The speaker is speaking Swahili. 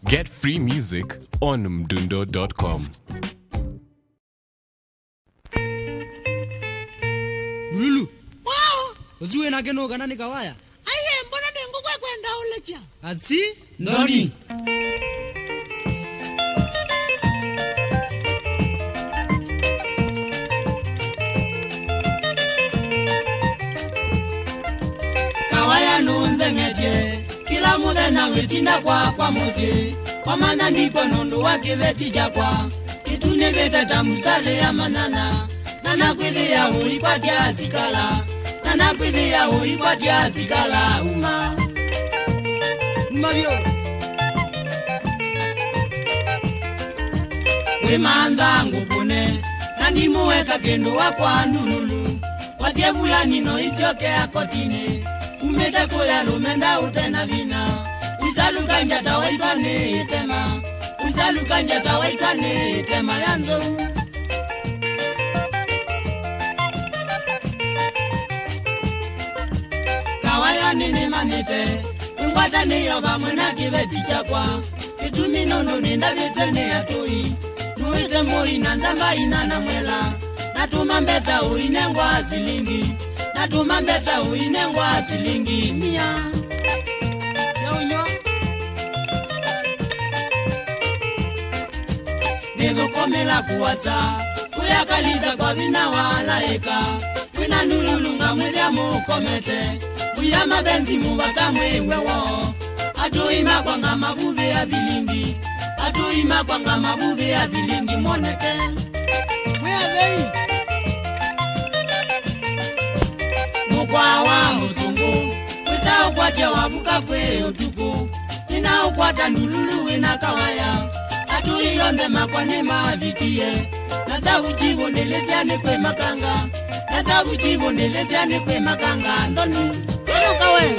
Get free music on mdundo.com. Lulu. Wow. Ujue na keno kana nikawaya. Aye mbona ndengo kwa kwenda ulekia. Ati? Ndoni. Kawaya nunze ngetje. Kila muthenya witinda kwa muzi. Kwa mana ndipo nundu wake vetija kwa. Kitune vetata mzale ya manana. Nana kwithia huipatia asikala. Nana kwithia huipatia asikala uma. Mbavyo. Wemanda ngupune. Nani muweka kendo wakwa ndululu. Wasie fulani no isioke akotine. Umete kuya lumenda utena vina. Usaluka njata waitane itema. Usaluka njata waitane itema yanzo. Kawaya nini manite. Ungwata niyo vamwena kiveti chakwa. Kitumi nono nenda vitene atui. Nuite moi na nzamba inana mwela. Natuma mbesa uinengwa silingi. Natuma mbesa uinengwa silingi mia. Yonyo. Nigukomela kuwasa. Kuyakaliza kwa vina walaeka. Wina nululunga mwithia mukomete. Kuya mabenzi mubaka mwewewo. Atuima kwanga mabube ya bilingi. Atuima kwanga mabube ya bilingi moneke. Where are they? Mukwa wa muzungu. Wita ukwatia wabuka kwe utuku. Nina ukwata nululu wina kawaya. Atuiyonde makwane mabikie. Nasa uchivu neleziane kwe makanga. Nasa uchivu neleziane kwe makanga. Ndoni. Keno kawe.